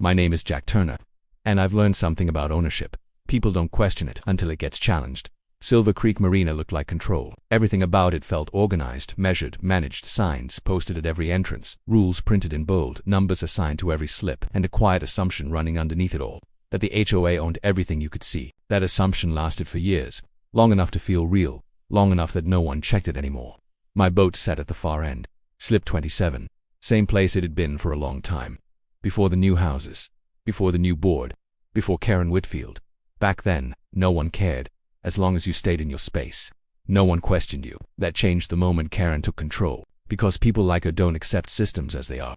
My name is Jack Turner, and I've learned something about ownership. People don't question it until it gets challenged. Silver Creek Marina looked like control. Everything about it felt organized, measured, managed, signs posted at every entrance, rules printed in bold, numbers assigned to every slip, and a quiet assumption running underneath it all, that the HOA owned everything you could see. That assumption lasted for years, long enough to feel real, long enough that no one checked it anymore. My boat sat at the far end, slip 27, same place it had been for a long time. Before the new houses, before the new board, before Karen Whitfield. Back then, no one cared. As long as you stayed in your space, no one questioned you. That changed the moment Karen took control, because people like her don't accept systems as they are.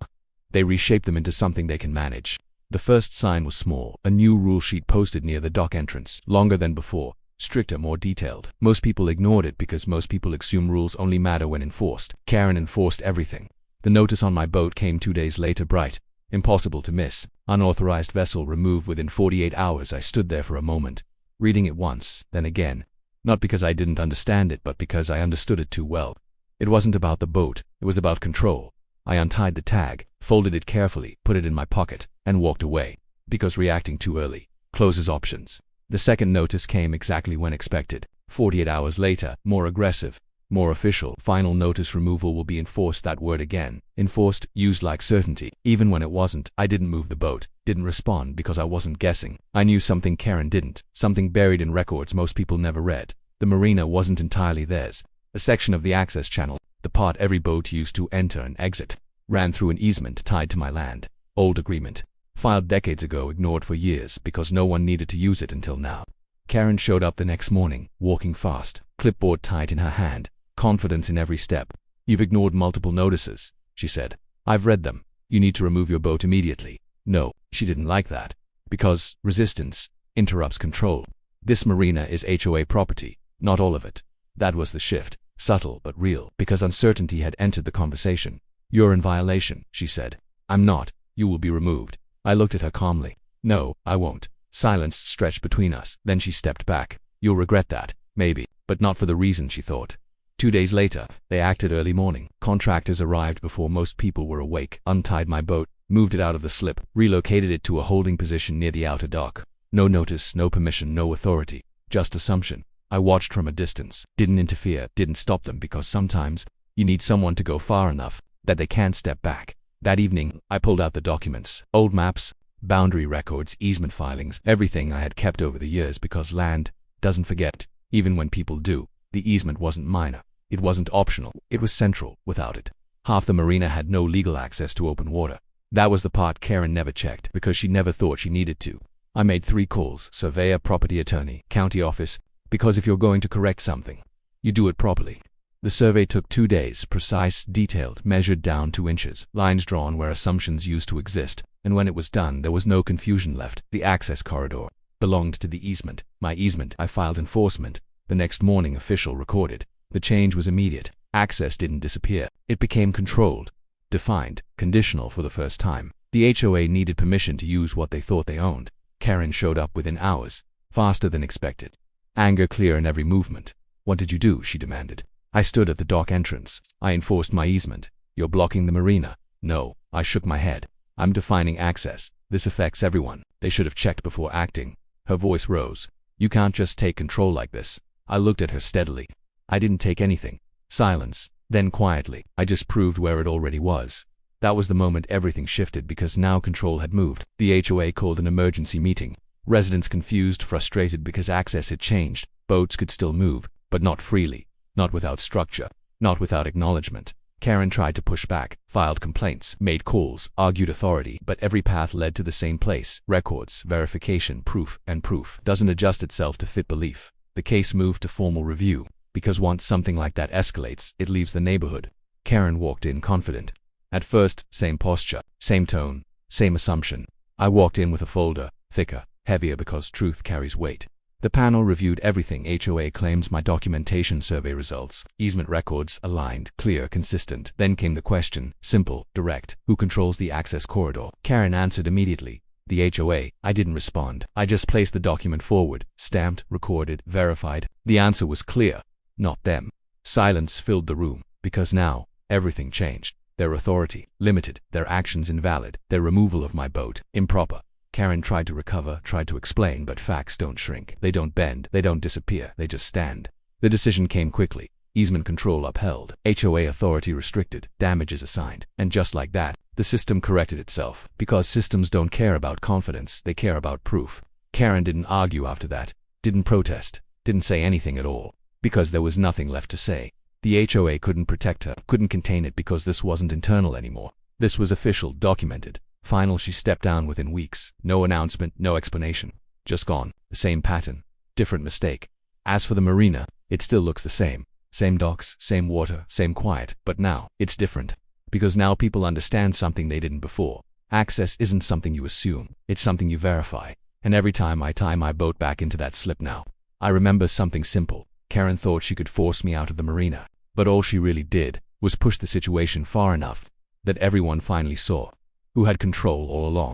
They reshape them into something they can manage. The first sign was small, a new rule sheet posted near the dock entrance, longer than before, stricter, more detailed. Most people ignored it because most people assume rules only matter when enforced. Karen enforced everything. The notice on my boat came 2 days later, bright, impossible to miss. Unauthorized vessel removed within 48 hours. I stood there for a moment, reading it once, then again. Not because I didn't understand it, but because I understood it too well. It wasn't about the boat, it was about control. I untied the tag, folded it carefully, put it in my pocket, and walked away. Because reacting too early closes options. The second notice came exactly when expected. 48 hours later, more aggressive, more official. Final notice: removal will be enforced. That word again. Enforced, used like certainty. Even when it wasn't. I didn't move the boat, didn't respond because I wasn't guessing. I knew something Karen didn't, something buried in records most people never read. The marina wasn't entirely theirs. A section of the access channel, the part every boat used to enter and exit, ran through an easement tied to my land. Old agreement. Filed decades ago, ignored for years because no one needed to use it until now. Karen showed up the next morning, walking fast, clipboard tight in her hand, confidence in every step. "You've ignored multiple notices," she said. "I've read them. You need to remove your boat immediately." No, she didn't like that. Because resistance interrupts control. This marina is HOA property, not all of it. That was the shift, subtle but real, because uncertainty had entered the conversation. "You're in violation," she said. "I'm not. You will be removed." I looked at her calmly. "No, I won't." Silence stretched between us. Then she stepped back. "You'll regret that, maybe, but not for the reason," she thought. 2 days later, they acted early morning. Contractors arrived before most people were awake, untied my boat, moved it out of the slip, relocated it to a holding position near the outer dock. No notice, no permission, no authority, just assumption. I watched from a distance, didn't interfere, didn't stop them, because sometimes you need someone to go far enough that they can't step back. That evening, I pulled out the documents, old maps, boundary records, easement filings, everything I had kept over the years, because land doesn't forget, even when people do. The easement wasn't minor. It wasn't optional. It was central. Without it, half the marina had no legal access to open water. That was the part Karen never checked, because she never thought she needed to. I made 3 calls: surveyor, property attorney, county office, because if you're going to correct something, you do it properly. The survey took 2 days, precise, detailed, measured down to inches, lines drawn where assumptions used to exist, and when it was done, there was no confusion left. The access corridor belonged to the easement, my easement. I filed enforcement. The next morning, official recorded. The change was immediate. Access didn't disappear. It became controlled, defined, conditional for the first time. The HOA needed permission to use what they thought they owned. Karen showed up within hours, faster than expected. Anger clear in every movement. "What did you do?" she demanded. I stood at the dock entrance. "I enforced my easement." "You're blocking the marina." "No." I shook my head. "I'm defining access. This affects everyone. They should have checked before acting." Her voice rose. "You can't just take control like this." I looked at her steadily. "I didn't take anything." Silence. Then quietly, "I just proved where it already was." That was the moment everything shifted, because now control had moved. The HOA called an emergency meeting. Residents confused, frustrated, because access had changed. Boats could still move, but not freely, not without structure, not without acknowledgement. Karen tried to push back, filed complaints, made calls, argued authority, but every path led to the same place: records, verification, proof, and proof doesn't adjust itself to fit belief. The case moved to formal review, because once something like that escalates, it leaves the neighborhood. Karen walked in confident. At first, same posture, same tone, same assumption. I walked in with a folder, thicker, heavier, because truth carries weight. The panel reviewed everything: HOA claims, my documentation, survey results, easement records, aligned, clear, consistent. Then came the question, simple, direct: who controls the access corridor? Karen answered immediately: the HOA. I didn't respond. I just placed the document forward, stamped, recorded, verified. The answer was clear: not them. Silence filled the room, because now everything changed. their authority limited, their actions invalid, their removal of my boat improper. Karen tried to recover, tried to explain, but facts don't shrink. They don't bend, they don't disappear, they just stand. The decision came quickly. Easement control upheld, HOA authority restricted, damages assigned. And just like that, the system corrected itself. Because systems don't care about confidence, they care about proof. Karen didn't argue after that, didn't protest, didn't say anything at all. Because there was nothing left to say. The HOA couldn't protect her, couldn't contain it because this wasn't internal anymore. This was official, documented. Final. She stepped down within weeks. No announcement, no explanation. Just gone. The same pattern. Different mistake. As for the marina, it still looks the same. Same docks, same water, same quiet. But now, it's different. Because now people understand something they didn't before. Access isn't something you assume. It's something you verify. And every time I tie my boat back into that slip now, I remember something simple. Karen thought she could force me out of the marina. But all she really did was push the situation far enough that everyone finally saw who had control all along.